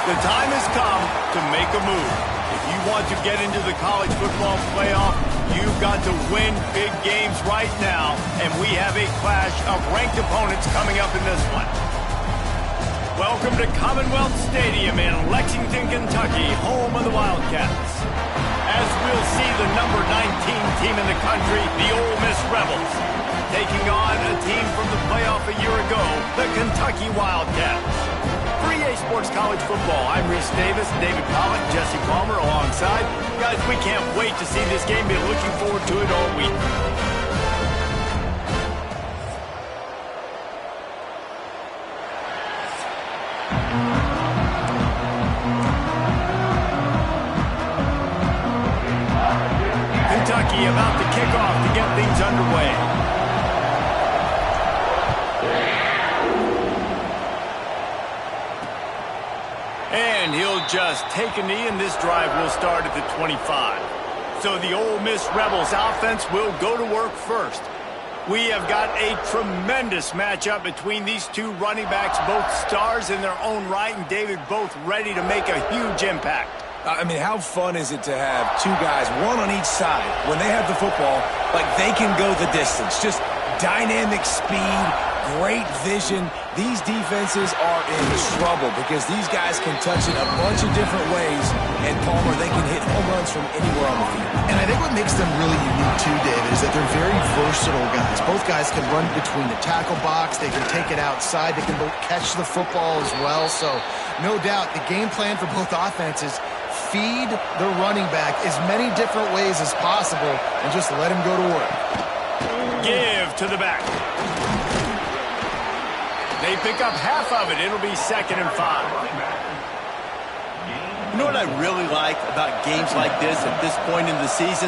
The time has come to make a move. If you want to get into the college football playoff, you've got to win big games right now, and we have a clash of ranked opponents coming up in this one. Welcome to Commonwealth Stadium in Lexington, Kentucky, home of the Wildcats. As we'll see the number 19 team in the country, the Ole Miss Rebels, taking on a team from the playoff a year ago, the Kentucky Wildcats. For EA Sports College Football, I'm Reese Davis, David Pollock, Jesse Palmer alongside. Guys, we can't wait to see this game. Been looking forward to it all week. Kentucky about to kick off to get things underway. And he'll just take a knee, and this drive will start at the 25. So the Ole Miss Rebels offense will go to work first. We have got a tremendous matchup between these two running backs, both stars in their own right, and David, both ready to make a huge impact. I mean, how fun is it to have two guys, one on each side, when they have the football, like they can go the distance. Just dynamic speed, great vision. These defenses are in trouble because these guys can touch it a bunch of different ways, and Palmer, they can hit home runs from anywhere on the field. And I think what makes them really unique too, David, is that they're very versatile guys. Both guys can run between the tackle box. They can take it outside. They can both catch the football as well. So no doubt the game plan for both offenses, feed the running back as many different ways as possible and just let him go to work. Give to the back. They pick up half of it. It'll be 2nd and 5. You know what I really like about games like this at this point in the season?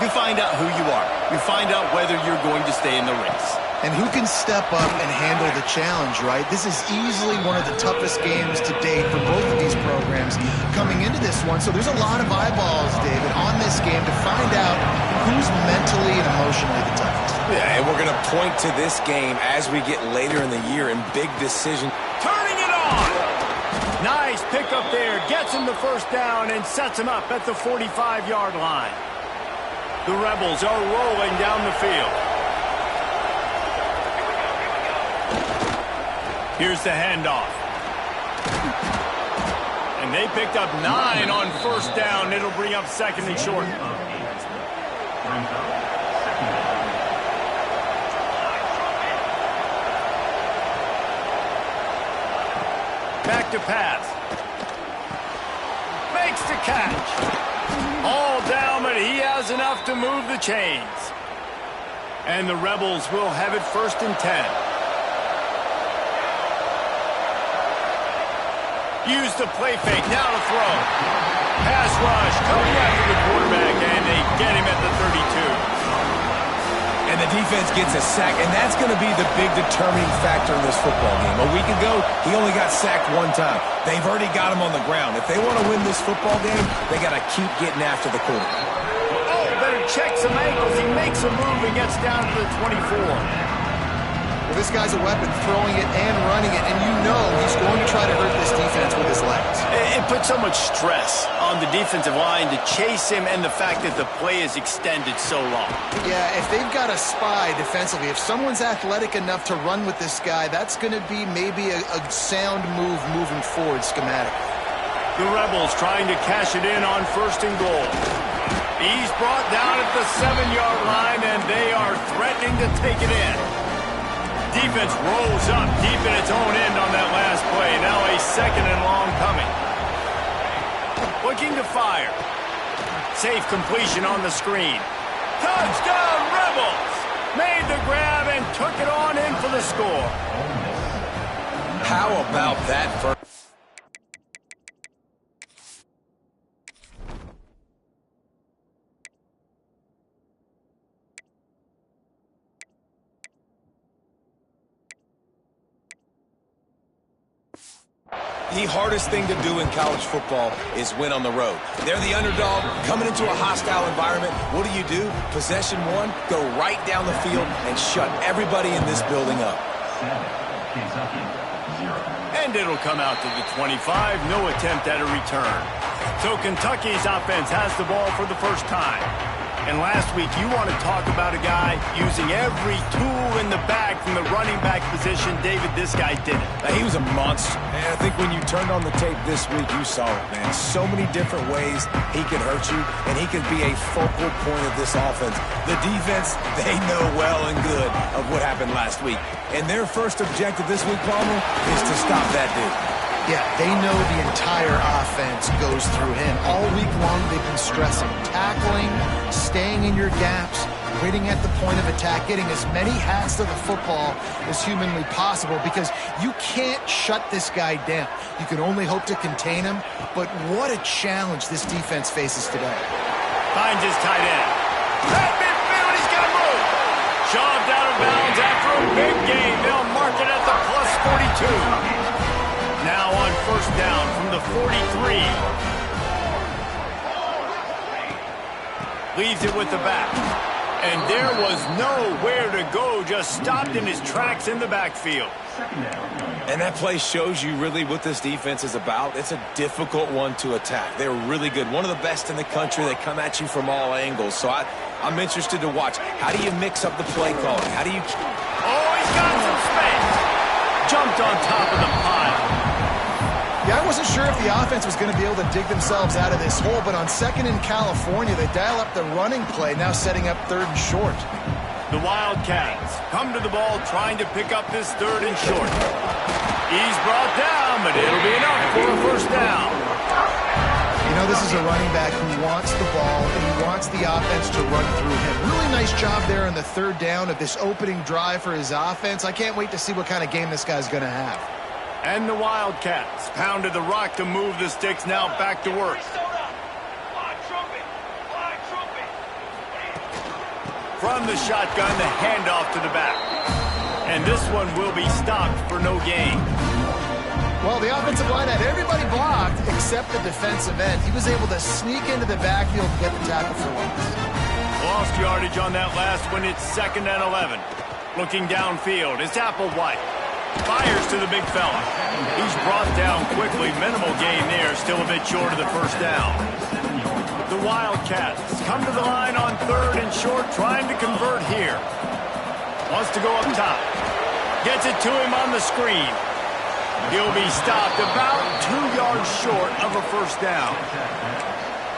You find out who you are. You find out whether you're going to stay in the race. And who can step up and handle the challenge, right? This is easily one of the toughest games to date for both of these programs coming into this one. So there's a lot of eyeballs, David, on this game to find out who's mentally and emotionally the toughest. Yeah, and we're going to point to this game as we get later in the year in big decisions. Turning it on! Nice pickup there. Gets him the first down and sets him up at the 45-yard line. The Rebels are rolling down the field. Here's the handoff. And they picked up 9 on first down. It'll bring up 2nd and short. Back to pass. Makes the catch. All down, but he has enough to move the chains. And the Rebels will have it 1st and 10. Use the play fake, now to throw. Pass rush, coming after the quarterback, and they get him at the 32. And the defense gets a sack, and that's going to be the big determining factor in this football game. A week ago, he only got sacked 1 time. They've already got him on the ground. If they want to win this football game, they got to keep getting after the quarterback. Oh, better check some ankles. He makes a move and gets down to the 24. Well, this guy's a weapon, throwing it and running it, and you know he's going to try to hurt this defense with his legs. It puts so much stress on the defensive line to chase him, and the fact that the play is extended so long. Yeah, if they've got a spy defensively, if someone's athletic enough to run with this guy, that's going to be maybe a sound move moving forward schematically. The Rebels trying to cash it in on 1st and goal. He's brought down at the 7-yard line, and they are threatening to take it in. Defense rolls up deep in its own end on that last play. Now a 2nd and long coming. Looking to fire. Safe completion on the screen. Touchdown, Rebels! Made the grab and took it on in for the score. How about that for... The hardest thing to do in college football is win on the road. They're the underdog, coming into a hostile environment. What do? Possession 1, go right down the field and shut everybody in this building up. 7, Kentucky, 0. And it'll come out to the 25. No attempt at a return. So Kentucky's offense has the ball for the first time. And last week, you want to talk about a guy using every tool in the bag from the running back position. David, this guy did it. He was a monster. And I think when you turned on the tape this week, you saw it, man. So many different ways he can hurt you, and he can be a focal point of this offense. The defense, they know well and good of what happened last week. And their first objective this week, Palmer, is to stop that dude. Yeah, they know the entire offense goes through him. All week long, they've been stressing tackling, staying in your gaps, waiting at the point of attack, getting as many hats to the football as humanly possible, because you can't shut this guy down. You can only hope to contain him, but what a challenge this defense faces today. Finds his tight end. At midfield, he's got to move. Shoved out of bounds after a big gain. They'll mark it at the +42. Now on first down from the 43. Leaves it with the back. And there was nowhere to go, just stopped in his tracks in the backfield. And that play shows you really what this defense is about. It's a difficult one to attack. They're really good. One of the best in the country. They come at you from all angles. So I'm interested to watch. How do you mix up the play calling? How do you... Oh, he's got some space. Jumped on top of the pile. Yeah, I wasn't sure if the offense was going to be able to dig themselves out of this hole, but on second in California, they dial up the running play, now setting up third and short. The Wildcats come to the ball trying to pick up this third and short. He's brought down, but it'll be enough for a first down. You know, this is a running back who wants the ball, and he wants the offense to run through him. Really nice job there on the third down of this opening drive for his offense. I can't wait to see what kind of game this guy's going to have. And the Wildcats pounded the rock to move the sticks, now back to work. From the shotgun, the handoff to the back. And this one will be stopped for no gain. Well, the offensive line had everybody blocked except the defensive end. He was able to sneak into the backfield and get the tackle for loss. Lost yardage on that last one. It's 2nd and 11. Looking downfield, it's Applewhite. Fires to the big fella. He's brought down quickly. Minimal gain there. Still a bit short of the first down. The Wildcats come to the line on third and short, trying to convert here. Wants to go up top. Gets it to him on the screen. He'll be stopped about 2 yards short of a first down.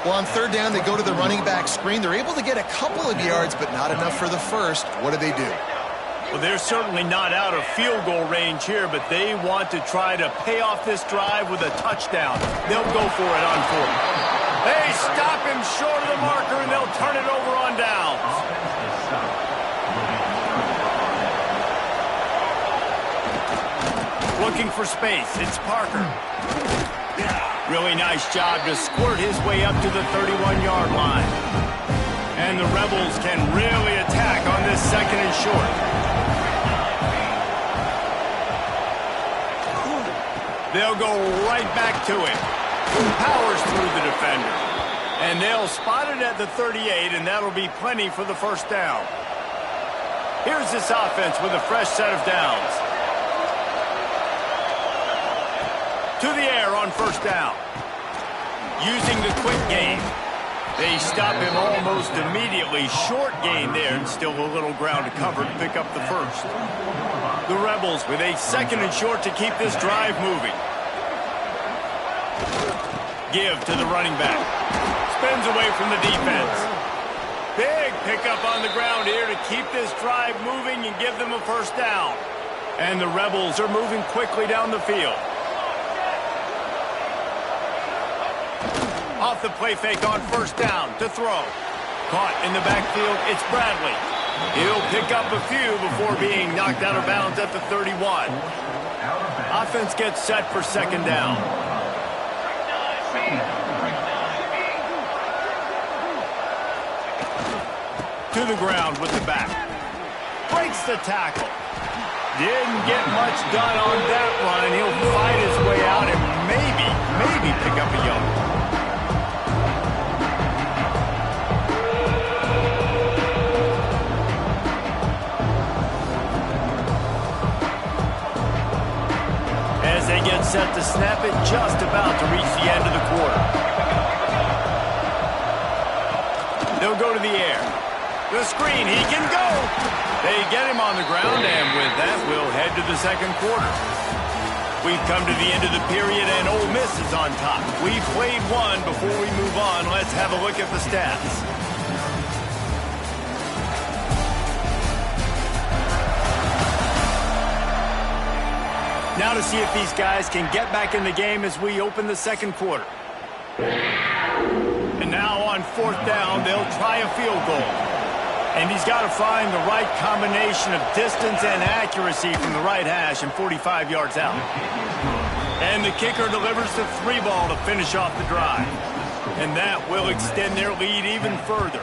Well, on third down, they go to the running back screen. They're able to get a couple of yards, but not enough for the first. What do? Well, they're certainly not out of field goal range here, but they want to try to pay off this drive with a touchdown. They'll go for it on fourth. They stop him short of the marker, and they'll turn it over on downs. Looking for space. It's Parker. Really nice job to squirt his way up to the 31-yard line. And the Rebels can really attack on this second and short. They'll go right back to him. Powers through the defender. And they'll spot it at the 38, and that'll be plenty for the first down. Here's this offense with a fresh set of downs. To the air on first down. Using the quick game. They stop him almost immediately. Short gain there, and still a little ground to cover to pick up the first. The Rebels with a second and short to keep this drive moving. Give to the running back. Spins away from the defense. Big pickup on the ground here to keep this drive moving and give them a first down. And the Rebels are moving quickly down the field. Off the play fake on first down to throw. Caught in the backfield, it's Bradley. He'll pick up a few before being knocked out of bounds at the 31. Offense gets set for second down. To the ground with the back. Breaks the tackle. Didn't get much done on that run. He'll fight his way out and maybe pick up a yard. As they get set to snap it, just about to reach the end of the quarter. They'll go to the air. The screen, he can go. They get him on the ground, and with that, we'll head to the second quarter. We've come to the end of the period, and Ole Miss is on top. We've played one. Before we move on, let's have a look at the stats. Now to see if these guys can get back in the game as we open the second quarter. And now on fourth down, they'll try a field goal. And he's got to find the right combination of distance and accuracy from the right hash and 45 yards out. And the kicker delivers the 3-ball to finish off the drive. And that will extend their lead even further.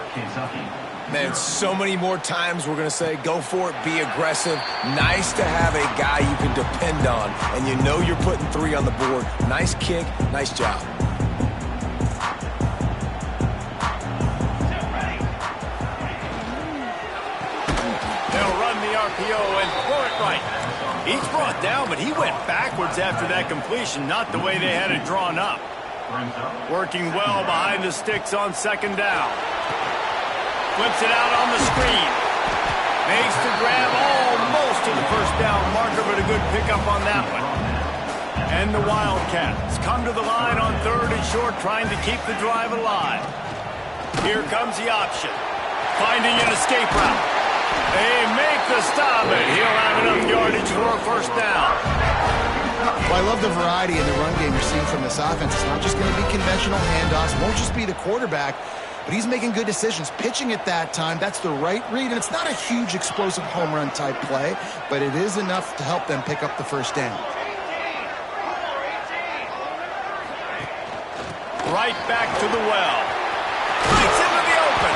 Man, so many more times we're going to say, go for it, be aggressive. Nice to have a guy you can depend on, and you know you're putting 3 on the board. Nice kick, nice job. They'll run the RPO and throw it right. He's brought down, but he went backwards after that completion, not the way they had it drawn up. Working well behind the sticks on second down. Flips it out on the screen. Makes the grab almost to the first down marker, but a good pickup on that one. And the Wildcats come to the line on third and short, trying to keep the drive alive. Here comes the option. Finding an escape route. They make the stop, and he'll have enough yardage for a first down. Well, I love the variety in the run game you're seeing from this offense. It's not just going to be conventional handoffs. Won't just be the quarterback. But he's making good decisions. Pitching at that time, that's the right read. And it's not a huge explosive home run type play, but it is enough to help them pick up the first down. Right back to the well. Breaks into the open.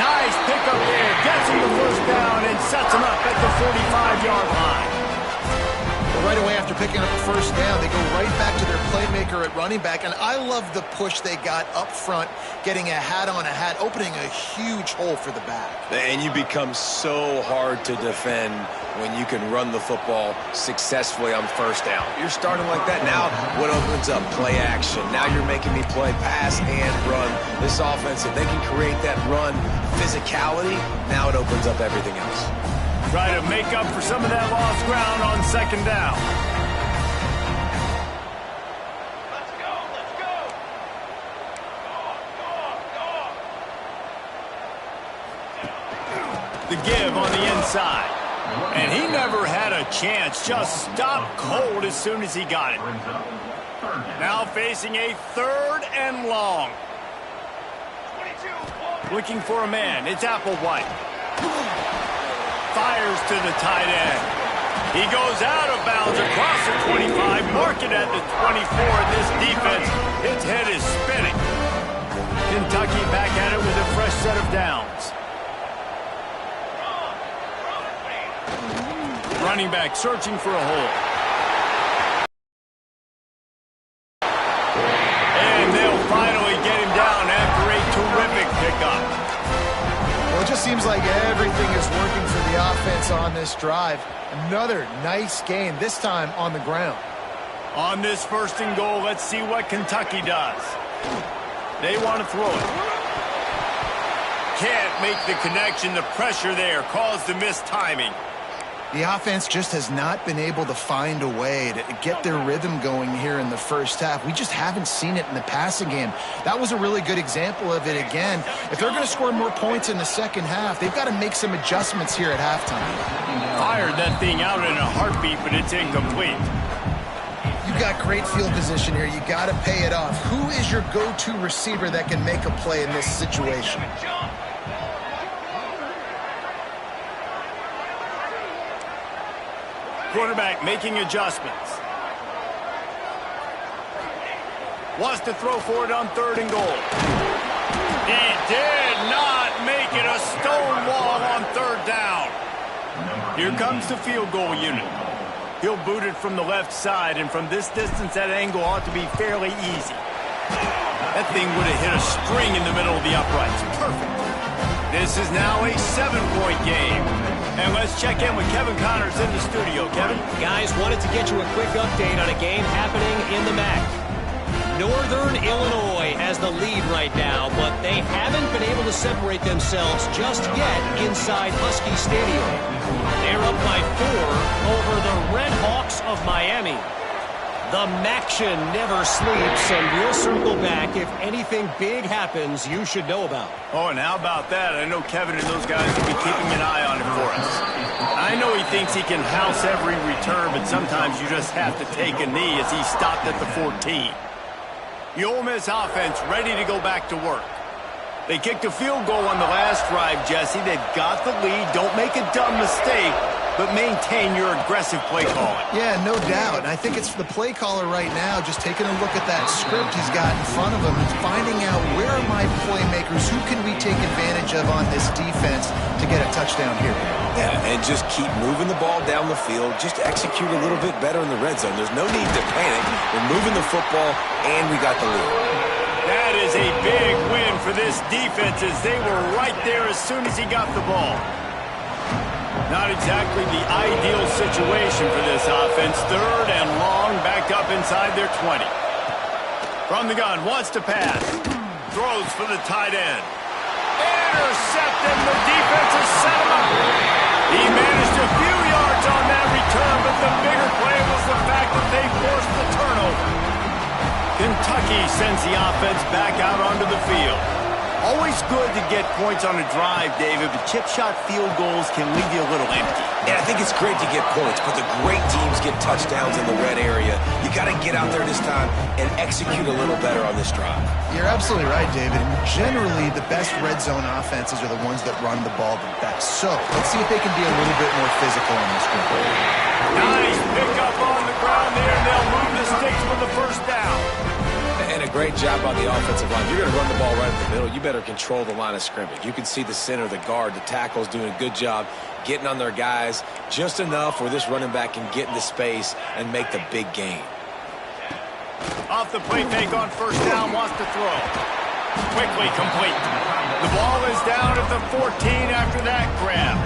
Nice pickup there. Gets him the first down and sets him up at the 45-yard line. Right away after picking up the first down, they go right back to their playmaker at running back. And I love the push they got up front, getting a hat on a hat, opening a huge hole for the back. And you become so hard to defend when you can run the football successfully on first down. You're starting like that. Now what opens up? Play action. Now you're making me play pass and run. This offense, if they can create that run physicality, now it opens up everything else. Try to make up for some of that lost ground on second down. Let's go, let's go. The give on the inside. And he never had a chance. Just stopped cold as soon as he got it. Now facing a third and long. Looking for a man. It's Applewhite. Fires to the tight end. He goes out of bounds across the 25, mark it at the 24. This defense, its head is spinning. Kentucky back at it with a fresh set of downs. Running back searching for a hole. And they'll finally get him down after a terrific pickup. Well, it just seems like everything is working for the offense on this drive. Another nice game, this time on the ground. On this first and goal, let's see what Kentucky does. They want to throw it. Can't make the connection. The pressure there caused the missed timing. The offense just has not been able to find a way to get their rhythm going here in the first half. We just haven't seen it in the passing game. That was a really good example of it again. If they're going to score more points in the second half, they've got to make some adjustments here at halftime. Fired that thing out in a heartbeat, but it's incomplete. You've got great field position here. You got to pay it off. Who is your go-to receiver that can make a play in this situation? Quarterback making adjustments. Wants to throw for it on third and goal. He did not make it. A stone wall on third down. Here comes the field goal unit. He'll boot it from the left side, and from this distance, that angle ought to be fairly easy. That thing would have hit a string in the middle of the uprights. Perfect. This is now a 7-point game. And let's check in with Kevin Connors in the studio. Kevin? Guys, wanted to get you a quick update on a game happening in the MAC. Northern Illinois has the lead right now, but they haven't been able to separate themselves just yet inside Husky Stadium. They're up by 4 over the Red Hawks of Miami. The MACtion never sleeps, and we'll circle back if anything big happens you should know about. Oh, and how about that? I know Kevin and those guys will be keeping an eye on it for us. I know he thinks he can house every return, but sometimes you just have to take a knee as he stopped at the 14. The Ole Miss offense ready to go back to work. They kicked a field goal on the last drive, Jesse. They've got the lead. Don't make a dumb mistake, but maintain your aggressive play calling. Yeah, no doubt. And I think it's the play caller right now just taking a look at that script he's got in front of him and finding out where are my playmakers, who can we take advantage of on this defense to get a touchdown here. Yeah, and just keep moving the ball down the field. Just execute a little bit better in the red zone. There's no need to panic. We're moving the football, and we got the lead. That is a big win for this defense as they were right there as soon as he got the ball. Not exactly the ideal situation for this offense. 3rd and long, back up inside their 20. From the gun, wants to pass. Throws for the tight end. Intercepted. The defense has set him up. He managed a few yards on that return, but the bigger play was the fact that they forced the turnover. Kentucky sends the offense back out onto the field. Always good to get points on a drive, David, but chip shot field goals can leave you a little empty. Yeah, I think it's great to get points, but the great teams get touchdowns in the red area. You got to get out there this time and execute a little better on this drive. You're absolutely right, David. And generally, the best red zone offenses are the ones that run the ball the best. So let's see if they can be a little bit more physical on this one. Nice pick up on the ground there, and they'll move the sticks for the first down. And a great job on the offensive line. You're going to run the ball right in the middle. You better control the line of scrimmage. You can see the center, the guard, the tackles doing a good job getting on their guys just enough where this running back can get into space and make the big gain. Off the play fake on first down, wants to throw. Quickly complete. The ball is down at the 14 after that grab.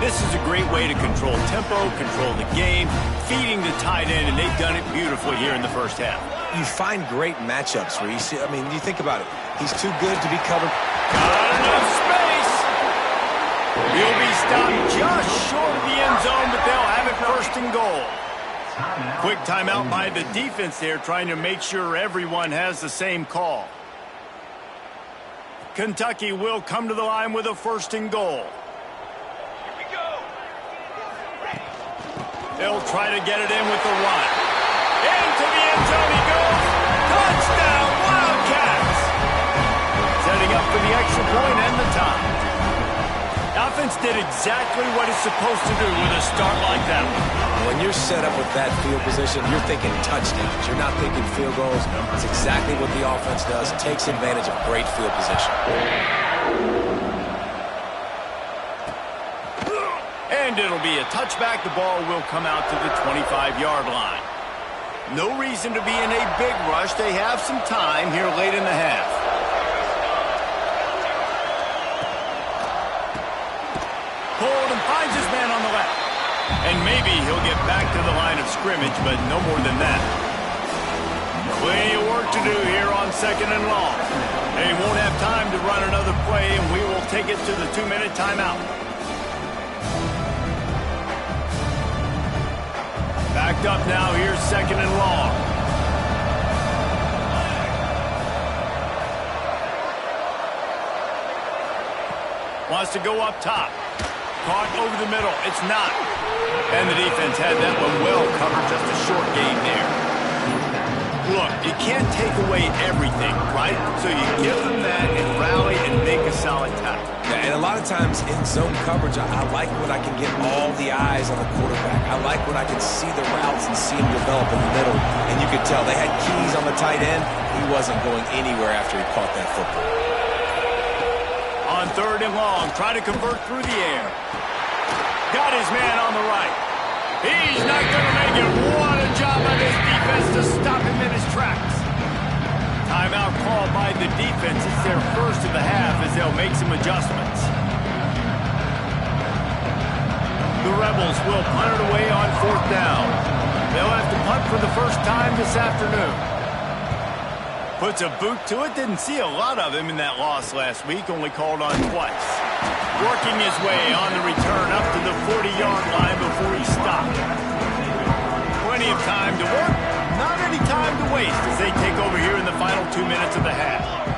This is a great way to control tempo, control the game, feeding the tight end, and they've done it beautifully here in the first half. You find great matchups where you see, I mean, you think about it. He's too good to be covered. Not enough space. He'll be stopped just short of the end zone, but they'll have it 1st and goal. Quick timeout by the defense there, trying to make sure everyone has the same call. Kentucky will come to the line with a 1st and goal. They'll try to get it in with the run. Into the end zone he goes. Touchdown, Wildcats! Setting up for the extra point and the tie. The offense did exactly what it's supposed to do with a start like that one. When you're set up with that field position, you're thinking touchdowns. You're not thinking field goals. It's exactly what the offense does. Takes advantage of great field position. And it'll be a touchback. The ball will come out to the 25-yard line. No reason to be in a big rush. They have some time here late in the half. Pulled and finds his man on the left. And maybe he'll get back to the line of scrimmage, but no more than that. Plenty of work to do here on 2nd and long. They won't have time to run another play, and we will take it to the 2-minute timeout. Backed up now, here's 2nd and long. Wants to go up top. Caught over the middle. It's not. And the defense had that one well covered. Just a short gain there. Look, you can't take away everything, right? So you give them that and rally and make a solid tackle. Yeah, and a lot of times in zone coverage, I like when I can get all the eyes on the quarterback. I like when I can see the routes and see him develop in the middle. And you could tell they had keys on the tight end. He wasn't going anywhere after he caught that football. On 3rd and long, try to convert through the air. Got his man on the right. He's not going to make it. What a job by this defense to stop him in his tracks. Timeout called by the defense. It's their first of the half as they'll make some adjustments. The Rebels will punt it away on 4th down. They'll have to punt for the first time this afternoon. Puts a boot to it. Didn't see a lot of him in that loss last week. Only called on twice. Working his way on the return up to the 40-yard line before he stopped. Plenty of time to work. Not any time to waste as they take over here in the final 2 minutes of the half.